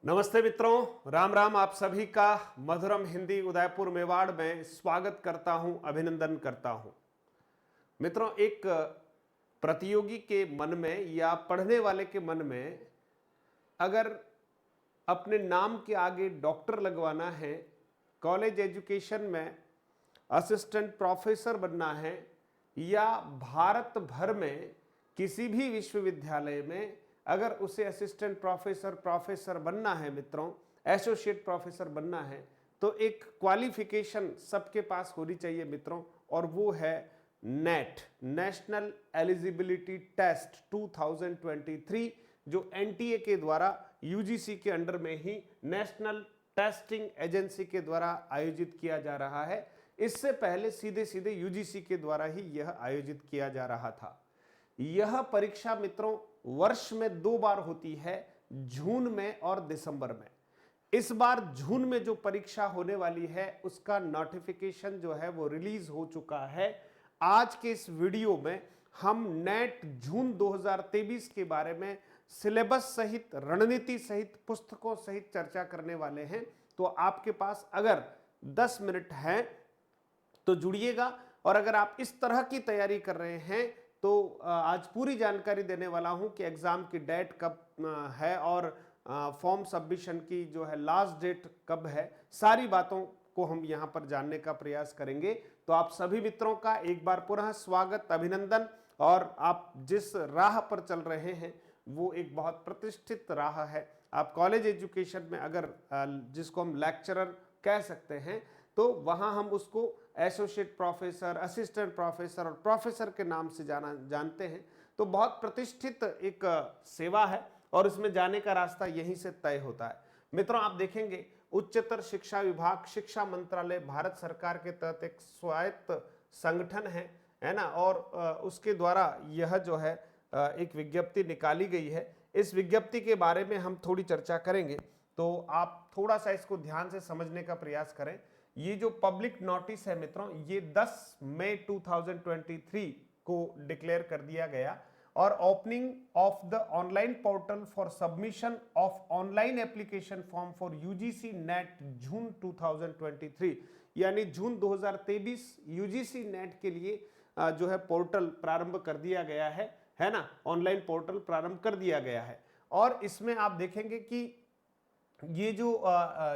नमस्ते मित्रों, राम राम। आप सभी का मधुरम हिंदी उदयपुर मेवाड़ में स्वागत करता हूं, अभिनंदन करता हूं। मित्रों, एक प्रतियोगी के मन में या पढ़ने वाले के मन में अगर अपने नाम के आगे डॉक्टर लगवाना है, कॉलेज एजुकेशन में असिस्टेंट प्रोफेसर बनना है या भारत भर में किसी भी विश्वविद्यालय में अगर उसे असिस्टेंट प्रोफेसर बनना है मित्रों, एसोसिएट प्रोफेसर बनना है, तो एक क्वालिफिकेशन सबके पास होनी चाहिए मित्रों, और वो है नेट, नेशनल एलिजिबिलिटी टेस्ट 2023, जो एनटीए के द्वारा यूजीसी के अंडर में ही नेशनल टेस्टिंग एजेंसी के द्वारा आयोजित किया जा रहा है। इससे पहले सीधे सीधे यूजीसी के द्वारा ही यह आयोजित किया जा रहा था। यह परीक्षा मित्रों वर्ष में 2 बार होती है, जून में और दिसंबर में। इस बार जून में जो परीक्षा होने वाली है उसका नोटिफिकेशन जो है वो रिलीज हो चुका है। आज के इस वीडियो में हम नेट जून 2023 के बारे में सिलेबस सहित, रणनीति सहित, पुस्तकों सहित चर्चा करने वाले हैं। तो आपके पास अगर 10 मिनट हैं तो जुड़िएगा, और अगर आप इस तरह की तैयारी कर रहे हैं तो आज पूरी जानकारी देने वाला हूं कि एग्जाम की डेट कब है और फॉर्म सबमिशन की जो है लास्ट डेट कब है। सारी बातों को हम यहां पर जानने का प्रयास करेंगे। तो आप सभी मित्रों का एक बार पुनः स्वागत, अभिनंदन। और आप जिस राह पर चल रहे हैं वो एक बहुत प्रतिष्ठित राह है। आप कॉलेज एजुकेशन में अगर जिसको हम लेक्चरर कह सकते हैं, तो वहां हम उसको एसोसिएट प्रोफेसर, असिस्टेंट प्रोफेसर और प्रोफेसर के नाम से जानते हैं। तो बहुत प्रतिष्ठित एक सेवा है और इसमें जाने का रास्ता यहीं से तय होता है। मित्रों, आप देखेंगे उच्चतर शिक्षा विभाग, शिक्षा मंत्रालय भारत सरकार के तहत एक स्वायत्त संगठन है ना, और उसके द्वारा यह जो है एक विज्ञप्ति निकाली गई है। इस विज्ञप्ति के बारे में हम थोड़ी चर्चा करेंगे, तो आप थोड़ा सा इसको ध्यान से समझने का प्रयास करें। ये जो पब्लिक नोटिस है मित्रों, ये 10 मई 2023 को डिक्लेयर कर दिया गया, और opening of the online portal for submission of online application form for UGC net June 2023, यानी जून 2023 यूजीसी नेट के लिए जो है पोर्टल प्रारंभ कर दिया गया है ना, ऑनलाइन पोर्टल प्रारंभ कर दिया गया है। और इसमें आप देखेंगे कि ये जो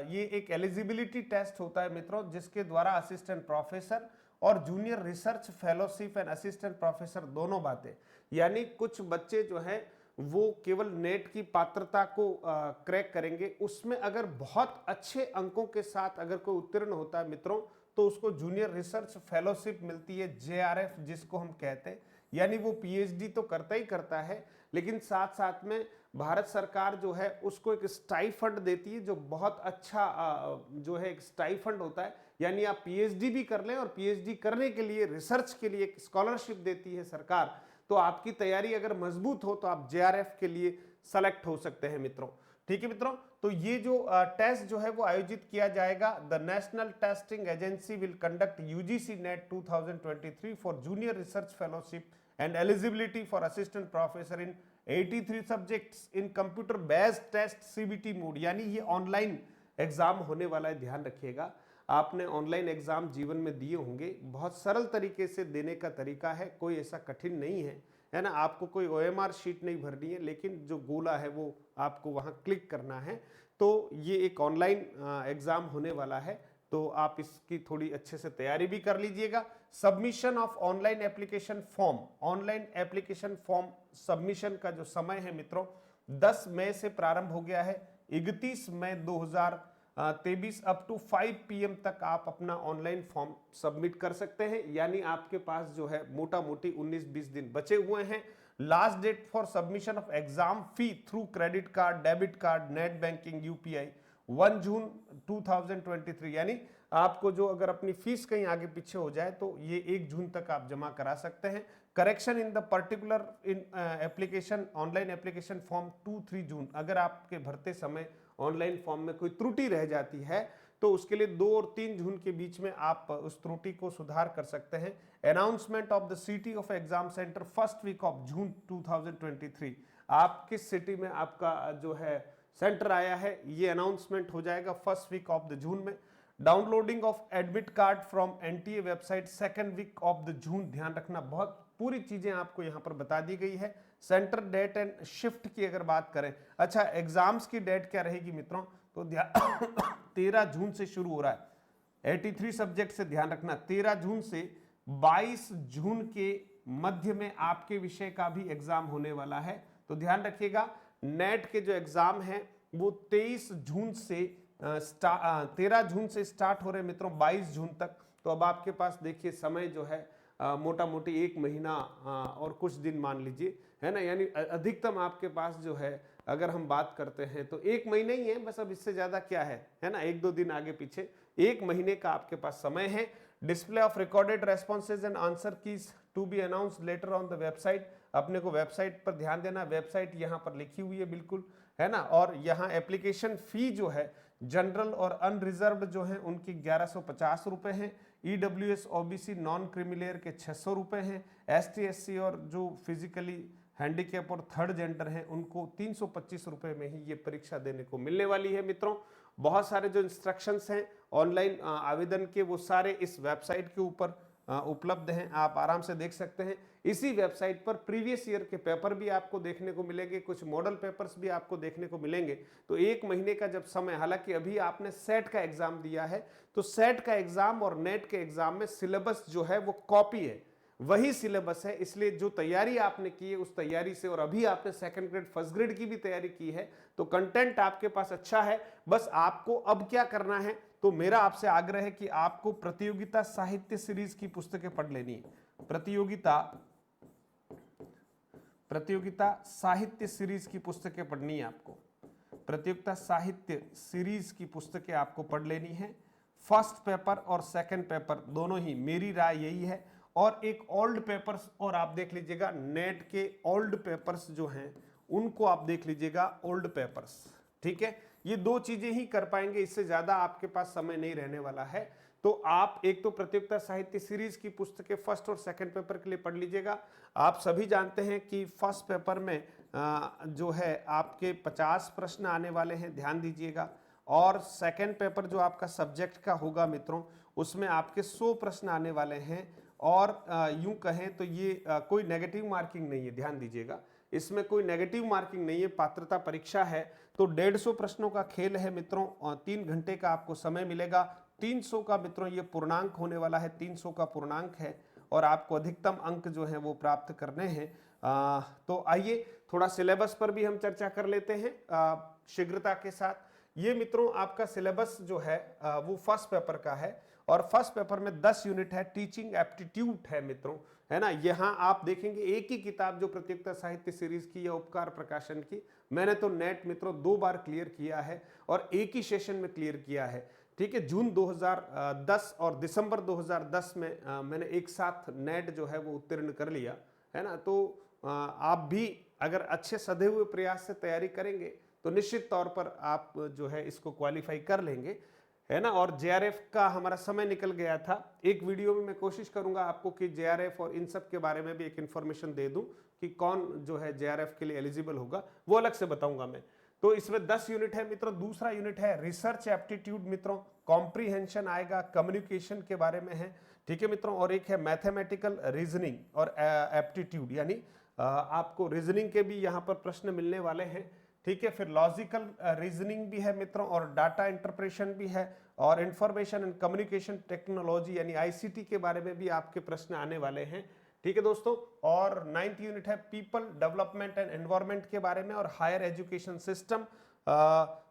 ये एक एलिजिबिलिटी टेस्ट होता है मित्रों, जिसके द्वारा असिस्टेंट प्रोफेसर और junior research fellowship and assistant professor दोनों बातें, यानी कुछ बच्चे जो हैं वो केवल नेट की पात्रता को क्रैक करेंगे, उसमें अगर बहुत अच्छे अंकों के साथ अगर कोई उत्तीर्ण होता है मित्रों, तो उसको जूनियर रिसर्च फेलोशिप मिलती है, जेआरएफ जिसको हम कहते हैं। यानी वो पीएचडी तो करता ही करता है, लेकिन साथ साथ में भारत सरकार जो है उसको एक स्टाइफंड देती है, जो बहुत अच्छा जो है एक स्टाइफंड होता है। यानी आप पीएचडी भी कर लें और पीएचडी करने के लिए, रिसर्च के लिए एक स्कॉलरशिप देती है सरकार। तो आपकी तैयारी अगर मजबूत हो तो आप जेआरएफ के लिए सेलेक्ट हो सकते हैं मित्रों। ठीक है मित्रों, तो ये जो टेस्ट जो है वो आयोजित किया जाएगा। The national testing agency will conduct UGC NET 2023 for junior research fellowship and eligibility for assistant professor in 83 subjects in computer based test CBT mode. यानी ये ऑनलाइन एग्जाम होने वाला है, ध्यान रखिएगा। आपने ऑनलाइन एग्जाम जीवन में दिए होंगे, बहुत सरल तरीके से देने का तरीका है, कोई ऐसा कठिन नहीं है ना। आपको कोई ओएमआर शीट नहीं भरनी है, लेकिन जो गोला है वो आपको वहां क्लिक करना है। तो ये एक ऑनलाइन एग्जाम होने वाला है, तो आप इसकी थोड़ी अच्छे से तैयारी भी कर लीजिएगा। Submission of online application form, online application form submission का जो समय है मित्रों 10 मई से प्रारंभ हो गया है। 31 मई 2023 अप टू 5 PM तक आप अपना ऑनलाइन फॉर्म सबमिट कर सकते हैं। यानी आपके पास जो है मोटा मोटी 19-20 दिन बचे हुए हैं। Last date for submission of exam fee through credit card, debit card, net banking, UPI 1 June 2023। यानी आपको जो अगर अपनी फीस कहीं आगे पीछे हो जाए तो ये 1 जून तक आप जमा करा सकते हैं। Correction in the particular in application online application form 2-3 जून। अगर आपके भरते समय ऑनलाइन फॉर्म में कोई त्रुटि रह जाती है तो उसके लिए 2 और 3 जून के बीच में आप उस त्रुटि को सुधार कर सकते हैं। Announcement of the city of exam centre first week of June 2023। आप किस सिटी में आपका जो है सेंटर आया है, ये अनाउंसमेंट हो जाएगा first week of the June में। Downloading of admit card from NTA website second week of the June. ध्यान रखना, बहुत पूरी चीजें आपको यहाँ पर बता दी गई है। सेंटर, डेट एंड शिफ्ट की अगर बात करें, अच्छा एग्जाम्स की डेट क्या रहेगी मित्रों, तो 13 जून से शुरू हो रहा है 83 सब्जेक्ट से। ध्यान रखना 13 जून से 22 जून के मध्य में आपके विषय का भी एग्जाम होने वाला है। तो ध्यान रखिएगा, नेट के जो एग्जाम है वो 13 जून से 13 जून से स्टार्ट हो रहे मित्रों 22 जून तक। तो अब आपके पास देखिए समय जो है मोटा मोटी 1 महीना और कुछ दिन मान लीजिए, है ना, यानी अधिकतम आपके पास जो है अगर हम बात करते हैं तो 1 महीना ही है बस, अब इससे ज्यादा क्या है ना, 1-2 दिन आगे पीछे, 1 महीने का आपके पास समय है। Display of recorded responses and answer keys to be announced later on the website. अपने को वेबसाइट पर ध्यान देना, वेबसाइट यहाँ पर लिखी हुई है बिल्कुल, है ना। और यहाँ एप्लीकेशन फी जो है जनरल और अनरिजर्व्ड जो है उनकी 1150 रुपए हैं। ईडब्ल्यूएस ओबीसी नॉन क्रिमिलेयर के 600 रुपए हैं। एसटी एससी और जो फिजिकली हैंडीकैप और थर्ड जेंडर हैं उनको 325 रुपए में ही ये परीक्षा देने को मिलने वाली है मित्रों। बहुत सारे जो इंस्ट्रक्शंस हैं ऑनलाइन आवेदन के वो सारे इस वेबसाइट के ऊपर उपलब्ध हैं, आप आराम से देख सकते हैं। इसी वेबसाइट पर प्रीवियस ईयर के पेपर भी आपको देखने को मिलेंगे, कुछ मॉडल पेपर्स भी आपको देखने को मिलेंगे। तो 1 महीने का जब समय, हालांकि अभी आपने सेट का एग्जाम दिया है तो सेट का एग्जाम और नेट के एग्जाम में सिलेबस जो है वो कॉपी है, वही सिलेबस है। इसलिए जो तैयारी आपने की है उस तैयारी से, और अभी आपने सेकंड ग्रेड फर्स्ट ग्रेड की भी तैयारी की है, तो कंटेंट आपके पास अच्छा है। बस आपको अब क्या करना है, तो मेरा आपसे आग्रह है कि आपको प्रतियोगिता साहित्य सीरीज की पुस्तकें पढ़ लेनी है। प्रतियोगिता साहित्य सीरीज की पुस्तकें पढ़नी है आपको। प्रतियोगिता साहित्य सीरीज की पुस्तकें आपको पढ़ लेनी है। फर्स्ट पेपर और सेकंड पेपर दोनों ही, मेरी राय यही है। और एक ओल्ड पेपर्स, और आप देख लीजिएगा नेट के ओल्ड पेपर्स जो हैं उनको आप देख लीजिएगा, ओल्ड पेपर्स, ठीक है। ये 2 चीजें ही कर पाएंगे, इससे ज्यादा आपके पास समय नहीं रहने वाला है। तो आप एक तो प्रतियोगिता साहित्य सीरीज की पुस्तकें फर्स्ट और सेकंड पेपर के लिए पढ़ लीजिएगा। आप सभी जानते हैं कि फर्स्ट पेपर में जो है आपके 50 प्रश्न आने वाले हैं, ध्यान दीजिएगा। और सेकंड पेपर जो आपका सब्जेक्ट का होगा मित्रों, उसमें आपके 100 प्रश्न आने वाले हैं। और यूं कहें तो ये कोई नेगेटिव मार्किंग नहीं है, ध्यान दीजिएगा, इसमें कोई नेगेटिव मार्किंग नहीं है, पात्रता परीक्षा है। तो 150 प्रश्नों का खेल है मित्रों, और 3 घंटे का आपको समय मिलेगा। 300 का मित्रों ये पूर्णांक होने वाला है, 300 का पूर्णांक है, और आपको अधिकतम अंक जो है वो प्राप्त करने हैं। तो आइए थोड़ा सिलेबस पर भी हम चर्चा कर लेते हैं शीघ्रता के साथ। ये मित्रों आपका सिलेबस जो है वो फर्स्ट पेपर का है, और फर्स्ट पेपर में 10 यूनिट है, टीचिंग एप्टीट्यूड है मित्रों, है ना। यहाँ आप देखेंगे एक ही किताब जो प्रतियोगिता साहित्य सीरीज की या उपकार प्रकाशन की, मैंने तो नेट मित्रों 2 बार क्लियर किया है और एक ही सेशन में क्लियर किया है, ठीक है। जून 2010 और दिसंबर 2010 में मैंने एक साथ नेट जो है वो उत्तीर्ण कर लिया, है ना। तो आप भी अगर अच्छे सधे हुए प्रयास से तैयारी करेंगे तो निश्चित तौर पर आप जो है इसको क्वालिफाई कर लेंगे, है ना। और जेआरएफ का हमारा समय निकल गया था, एक वीडियो में मैं कोशिश करूंगा आपको कि जेआरएफ और इन सब के बारे में भी एक इन्फॉर्मेशन दे दूं कि कौन जो है जेआरएफ के लिए एलिजिबल होगा, वो अलग से बताऊंगा मैं। तो इसमें 10 यूनिट है मित्रों। दूसरा यूनिट है रिसर्च एप्टीट्यूड मित्रों, कॉम्प्रीहेंशन आएगा, कम्युनिकेशन के बारे में है, ठीक है मित्रों। और एक है मैथमेटिकल रीजनिंग और एप्टीट्यूड, यानी आपको रीजनिंग के भी यहाँ पर प्रश्न मिलने वाले हैं, ठीक है। फिर लॉजिकल रीजनिंग भी है मित्रों, और डाटा इंटरप्रेशन भी है, और इंफॉर्मेशन एंड कम्युनिकेशन टेक्नोलॉजी यानी आईसीटी के बारे में भी आपके प्रश्न आने वाले हैं, ठीक है दोस्तों। और 9th यूनिट है पीपल डेवलपमेंट एंड एनवायरनमेंट के बारे में, और हायर एजुकेशन सिस्टम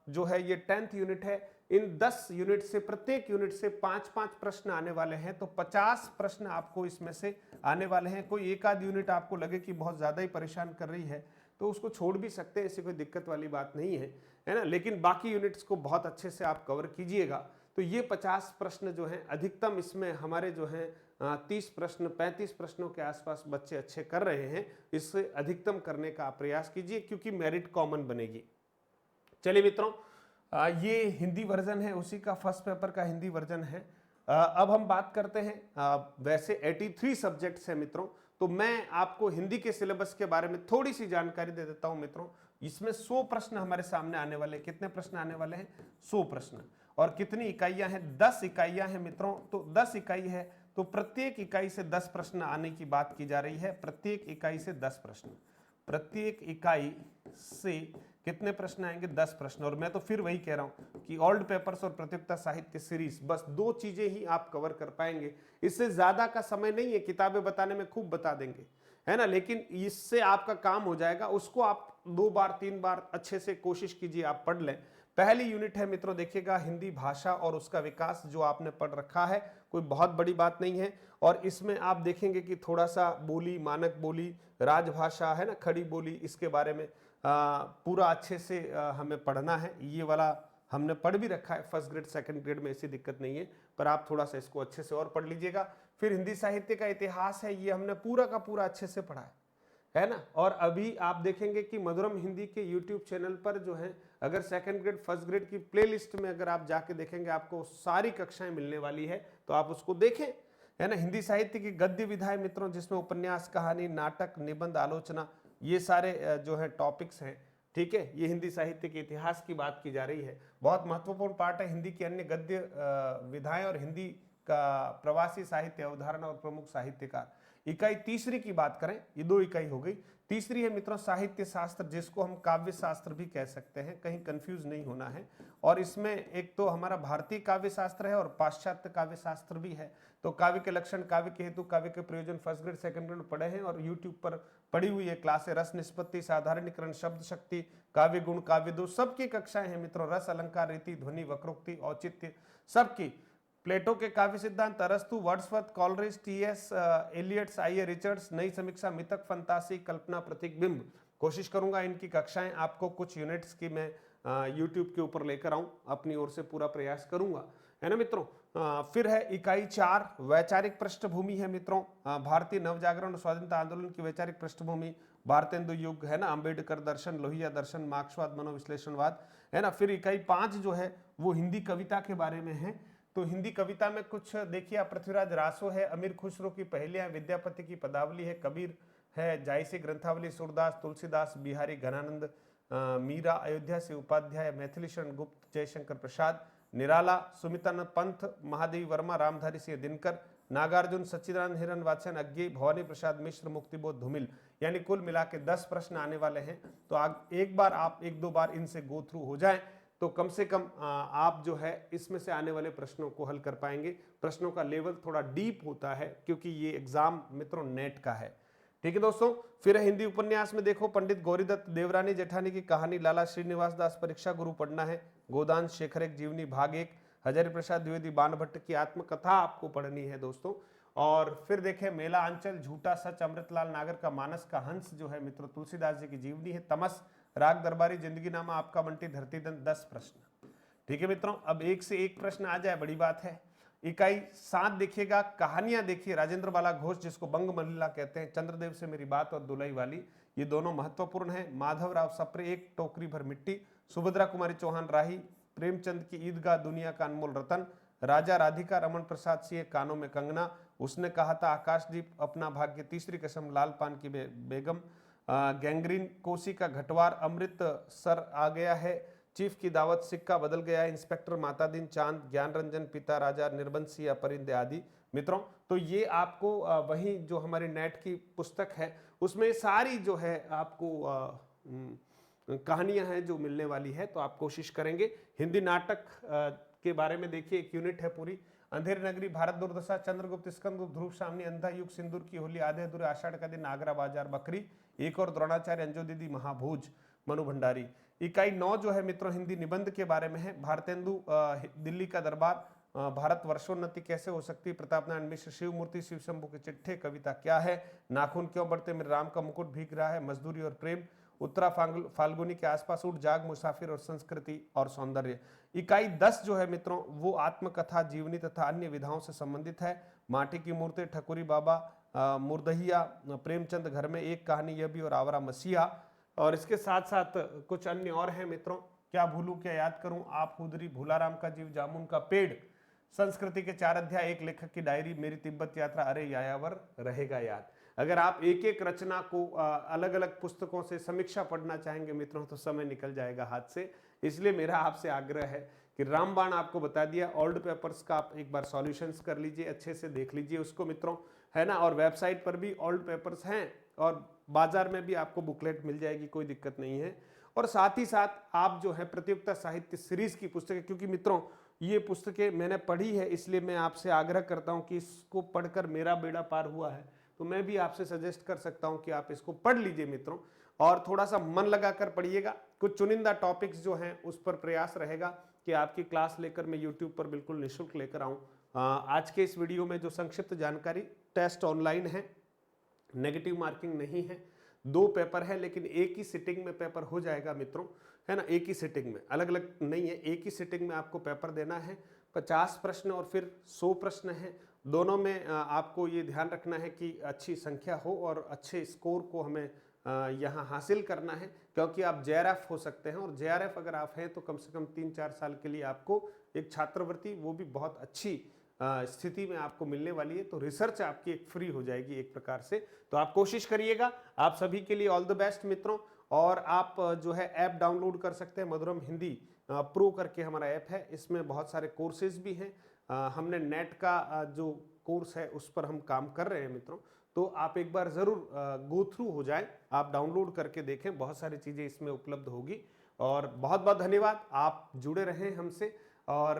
जो है ये 10th यूनिट है। इन 10 यूनिट से, प्रत्येक यूनिट से 5-5 प्रश्न आने वाले हैं, तो 50 प्रश्न आपको इसमें से आने वाले हैं। कोई एक आध यूनिट आपको लगे कि बहुत ज्यादा ही परेशान कर रही है तो उसको छोड़ भी सकते हैं, ऐसी कोई दिक्कत वाली बात नहीं है, है ना। लेकिन बाकी यूनिट्स को बहुत अच्छे से आप कवर कीजिएगा। तो ये 50 प्रश्न जो हैं, अधिकतम इसमें हमारे जो हैं 30 प्रश्न 35 प्रश्नों के आसपास बच्चे अच्छे कर रहे हैं, इससे अधिकतम करने का प्रयास कीजिए क्योंकि मेरिट कॉमन बनेगी। चलिए मित्रों, ये हिंदी वर्जन है, उसी का फर्स्ट पेपर का हिंदी वर्जन है। अब हम बात करते हैं, वैसे 83 सब्जेक्ट्स हैं मित्रों, तो मैं आपको हिंदी के सिलेबस के बारे में थोड़ी सी जानकारी दे देता हूं मित्रों। इसमें 100 प्रश्न हमारे सामने आने वाले। कितने प्रश्न आने वाले हैं? 100 प्रश्न। और कितनी इकाइयां हैं? 10 इकाइयां हैं मित्रों। तो 10 इकाई है तो प्रत्येक इकाई से 10 प्रश्न आने की बात की जा रही है। प्रत्येक इकाई से 10 प्रश्न, प्रत्येक इकाई से कितने प्रश्न आएंगे? 10 प्रश्न। और मैं तो फिर वही कह रहा हूं कि ओल्ड पेपर्स और प्रतियोगिता साहित्य सीरीज, बस 2 चीजें ही आप कवर कर पाएंगे। इससे ज्यादा का समय नहीं है, किताबें बताने में खूब बता देंगे, है ना, लेकिन इससे आपका काम हो जाएगा। उसको आप 2 बार 3 बार अच्छे से कोशिश कीजिए आप पढ़ लें। पहली यूनिट है मित्रों, देखिएगा, हिंदी भाषा और उसका विकास, जो आपने पढ़ रखा है, कोई बहुत बड़ी बात नहीं है। और इसमें आप देखेंगे कि थोड़ा सा बोली, मानक बोली, राजभाषा, है ना, खड़ी बोली, इसके बारे में पूरा अच्छे से हमें पढ़ना है। ये वाला हमने पढ़ भी रखा है फर्स्ट ग्रेड सेकंड ग्रेड में, ऐसी दिक्कत नहीं है, पर आप थोड़ा सा इसको अच्छे से और पढ़ लीजिएगा। फिर हिंदी साहित्य का इतिहास है, ये हमने पूरा का पूरा अच्छे से पढ़ा है ना। और अभी आप देखेंगे कि मधुरम हिंदी के यूट्यूब चैनल पर जो है, अगर सेकंड ग्रेड फर्स्ट ग्रेड की प्लेलिस्ट में अगर आप जाके देखेंगे, आपको सारी कक्षाएं मिलने वाली है, तो आप उसको देखें, है ना। हिंदी साहित्य की गद्य विधाएं मित्रों, जिसमें उपन्यास, कहानी, नाटक, निबंध, आलोचना, ये सारे जो है टॉपिक्स हैं, ठीक है। ये हिंदी साहित्य के इतिहास की बात की जा रही है। बहुत महत्वपूर्ण पार्ट है हिंदी की अन्य गद्य विधाएं और हिंदी का प्रवासी साहित्य, अवधारणा और प्रमुख साहित्यकार। इकाई तीसरी की बात करें, ये 2 इकाई हो गई। तीसरी है मित्रों साहित्य शास्त्र, जिसको हम काव्य शास्त्र भी कह सकते हैं, कहीं कंफ्यूज नहीं होना है। और इसमें एक तो हमारा भारतीय काव्य शास्त्र है और पाश्चात्य काव्य शास्त्र भी है। तो काव्य के लक्षण, काव्य के हेतु, काव्य के प्रयोजन फर्स्ट ग्रेड सेकंड ग्रेड पढ़े हैं और यूट्यूब पर पढ़ी हुई है क्लासे। रस निष्पत्ति, साधारणीकरण, शब्द शक्ति, काव्य गुण, काव्य दोष, सबकी कक्षाएं हैं मित्रों। रस, अलंकार, रीति, ध्वनि, वक्रोक्ति, औचित्य, सबकी। प्लेटो के काव्य सिद्धांत, अरस्तु, Wordsworth, Coleridge, TS Eliot's, I A Richards, नई समीक्षा, मितक, फंतासी, कल्पना, प्रतीक, बिंब। कोशिश करूंगा इनकी कक्षाएं आपको कुछ यूनिट्स की मैं यूट्यूब के ऊपर लेकर आऊं, अपनी ओर से पूरा प्रयास करूंगा, है ना मित्रों। फिर है इकाई 4, वैचारिक पृष्ठभूमि है मित्रों। भारतीय नवजागरण और स्वाधीनता आंदोलन की वैचारिक पृष्ठभूमि, भारतेंदु युग, है ना, अंबेडकर दर्शन, लोहिया दर्शन, मार्क्सवाद, मनोविश्लेषणवाद, है ना। फिर इकाई 5 जो है वो हिंदी कविता के बारे में है। तो हिंदी कविता में कुछ देखिए, पृथ्वीराज रासो है, अमीर खुसरो की पहेलियां, विद्यापति की पदावली है, कबीर है, जायसी ग्रंथावली, सूरदास, तुलसीदास, बिहारी, घनानंद, मीरा, अयोध्या से उपाध्याय, मैथिली शरण गुप्त, जयशंकर प्रसाद, निराला, सुमितानंद पंथ, महादेवी वर्मा, रामधारी सिंह दिनकर, नागार्जुन, सच्चिदानंद हिरन वाचन, अज्ञे, भवानी प्रसाद मिश्र, मुक्तिबोध, धूमिल। यानी कुल मिला के 10 प्रश्न आने वाले हैं। तो एक बार आप 1-2 बार इनसे गो थ्रू हो जाएं, तो कम से कम आप जो है इसमें से आने वाले प्रश्नों को हल कर पाएंगे। प्रश्नों का लेवल थोड़ा डीप होता है, क्योंकि ये एग्जाम मित्रों नेट का है, ठीक है दोस्तों। फिर हिंदी उपन्यास में देखो, पंडित गौरीदत्त देवरानी जेठानी की कहानी, लाला श्रीनिवास दास, परीक्षा गुरु पढ़ना है, गोदान शेखर एक जीवनी भाग 1, हजारी प्रसाद द्विवेदी बाणभट्ट की आत्मकथा आपको पढ़नी है दोस्तों। और फिर देखें, मेला अंचल, झूठा सच, अमृतलाल नागर का मानस का हंस जो है मित्रों, तुलसीदास जी की जीवनी है, तमस, राग दरबारी, जिंदगी नामा, आपका बंटी, धरतीधन। 10 प्रश्न, ठीक है मित्रों। अब एक से एक प्रश्न आ जाए, बड़ी बात है। इकाई 7 देखिएगा, कहानियां देखिए, राजेंद्र बाला घोष, जिसको बंग महिला कहते हैं, चंद्रदेव से मेरी बात और दुलई वाली, ये दोनों महत्वपूर्ण हैं। माधवराव सप्रे, एक टोकरी भर मिट्टी, सुभद्रा कुमारी चौहान राही, प्रेमचंद की ईदगाह, दुनिया का अनमोल रतन, राजा राधिका, रमन प्रसाद सिंह, कानों में कंगना, उसने कहा था, आकाशदीप, अपना भाग्य, तीसरी कसम, लाल पान की बेगम, गैंग्रीन, कोसी का घटवार, अमृत सर आ गया है, चीफ की दावत, सिक्का बदल गया है, इंस्पेक्टर माता दिन, चांद, ज्ञान रंजन, पिता राजा, निर्बंसी या परिंदे आदि मित्रों। तो ये आपको वही जो हमारी नेट की पुस्तक है, उसमें सारी जो है आपको कहानियां हैं जो मिलने वाली है। तो आप कोशिश करेंगे। हिंदी नाटक के बारे में देखिए, एक यूनिट है पूरी, अंधेरी नगरी, भारत दुर्दशा, चंद्रगुप्त, स्कंदगुप्त, ध्रुव सामनी, अंधा युग, सिंदूर की होली, आधे अधूरे, आषाढ़ का दिन, आगरा बाजार, बकरी, एक और द्रोणाचार्य, अंजो दीदी, महाभोज, मनु भंडारी। इकाई 9 जो है मित्रों, हिंदी निबंध के बारे में है, भारतेंदु, दिल्ली का दरबार, भारत वर्षोन्नति कैसे हो सकती, प्रताप नारायण मिश्र, शिव मूर्ति, शिव शंभू के चिट्ठे, कविता क्या है, नाखून क्यों बढ़ते, मेरे राम का मुकुट भीग रहा है, मजदूरी और प्रेम, उत्तरा फाल्गुनी के आसपास, उठ जाग, मुसाफिर और संस्कृति और सौंदर्य। इकाई 10 जो है मित्रों, वो आत्मकथा, जीवनी तथा अन्य विधाओं से संबंधित है। माटी की मूर्ति, ठकुरी बाबा, मुर्दहिया, प्रेमचंद घर में एक कहानी, यह भी, और आवारा मसीहा। और इसके साथ साथ कुछ अन्य और हैं मित्रों, क्या भूलूं क्या याद करूं, आप हुदरी, भूलाराम का जीव, जामुन का पेड़, संस्कृति के 4 अध्याय, एक लेखक की डायरी, मेरी तिब्बत यात्रा, अरे यायावर रहेगा याद। अगर आप एक एक रचना को अलग अलग पुस्तकों से समीक्षा पढ़ना चाहेंगे मित्रों तो समय निकल जाएगा हाथ से। इसलिए मेरा आपसे आग्रह है कि रामबाण आपको बता दिया, ओल्ड पेपर्स का आप एक बार सॉल्यूशंस कर लीजिए, अच्छे से देख लीजिए उसको मित्रों, है ना। और वेबसाइट पर भी ओल्ड पेपर्स हैं और बाजार में भी आपको बुकलेट मिल जाएगी, कोई दिक्कत नहीं है। और साथ ही साथ आप जो है प्रतियोगिता साहित्य सीरीज की पुस्तकें, क्योंकि मित्रों ये पुस्तकें मैंने पढ़ी है, इसलिए मैं आपसे आग्रह करता हूं कि इसको पढ़कर मेरा बेड़ा पार हुआ है, तो मैं भी आपसे सजेस्ट कर सकता हूं कि आप इसको पढ़ लीजिए मित्रों, और थोड़ा सा मन लगाकर पढ़िएगा। कुछ चुनिंदा टॉपिक्स जो हैं उस पर प्रयास रहेगा कि आपकी क्लास लेकर मैं यूट्यूब पर बिल्कुल निःशुल्क लेकर आऊं। आज के इस वीडियो में जो संक्षिप्त जानकारी, टेस्ट ऑनलाइन है, नेगेटिव मार्किंग नहीं है, 2 पेपर है, लेकिन एक ही सिटिंग में पेपर हो जाएगा मित्रों, है ना। एक ही सिटिंग में, अलग अलग नहीं है, एक ही सिटिंग में आपको पेपर देना है। 50 प्रश्न और फिर 100 प्रश्न है, दोनों में आपको ये ध्यान रखना है कि अच्छी संख्या हो और अच्छे स्कोर को हमें यहाँ हासिल करना है, क्योंकि आप जेआरएफ हो सकते हैं, और जेआरएफ अगर आप हैं तो कम से कम 3-4 साल के लिए आपको एक छात्रवृत्ति, वो भी बहुत अच्छी स्थिति में आपको मिलने वाली है, तो रिसर्च आपकी एक फ्री हो जाएगी एक प्रकार से। तो आप कोशिश करिएगा। आप सभी के लिए ऑल द बेस्ट मित्रों। और आप जो है ऐप डाउनलोड कर सकते हैं, मधुरम हिंदी प्रो करके हमारा ऐप है, इसमें बहुत सारे कोर्सेज भी हैं। हमने नेट का जो कोर्स है उस पर हम काम कर रहे हैं मित्रों, तो आप एक बार ज़रूर गो थ्रू हो जाएं, आप डाउनलोड करके देखें, बहुत सारी चीज़ें इसमें उपलब्ध होगी। और बहुत बहुत धन्यवाद, आप जुड़े रहें हमसे। और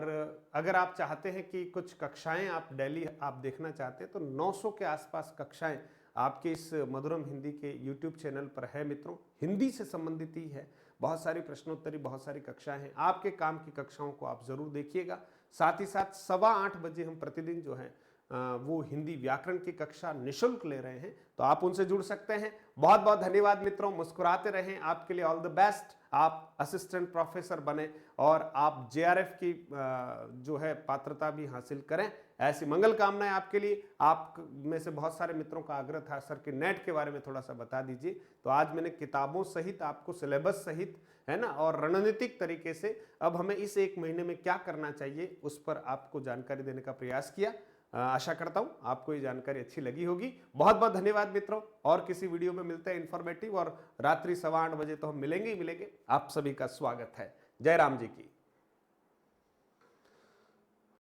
अगर आप चाहते हैं कि कुछ कक्षाएं आप डेली आप देखना चाहते हैं, तो 900 के आसपास कक्षाएं आपके इस मधुरम हिंदी के YouTube चैनल पर है मित्रों, हिंदी से संबंधित ही है, बहुत सारी प्रश्नोत्तरी, बहुत सारी कक्षाएं हैं, आपके काम की कक्षाओं को आप जरूर देखिएगा। साथ ही साथ 8:15 बजे हम प्रतिदिन जो है वो हिंदी व्याकरण की कक्षा निःशुल्क ले रहे हैं, तो आप उनसे जुड़ सकते हैं। बहुत बहुत धन्यवाद मित्रों, मुस्कुराते रहें, आपके लिए ऑल द बेस्ट। आप असिस्टेंट प्रोफेसर बने और आप जेआरएफ की जो है पात्रता भी हासिल करें, ऐसी मंगल कामनाएं आपके लिए। आप में से बहुत सारे मित्रों का आग्रह था सर कि नेट के बारे में थोड़ा सा बता दीजिए, तो आज मैंने किताबों सहित आपको सिलेबस सहित, है ना, और रणनीतिक तरीके से अब हमें इस 1 महीने में क्या करना चाहिए उस पर आपको जानकारी देने का प्रयास किया। आशा करता हूं आपको ये जानकारी अच्छी लगी होगी। बहुत बहुत धन्यवाद मित्रों, और किसी वीडियो में मिलते हैं इन्फॉर्मेटिव, और रात्रि 8:15 बजे तो हम मिलेंगे ही मिलेंगे। आप सभी का स्वागत है। जय राम जी की।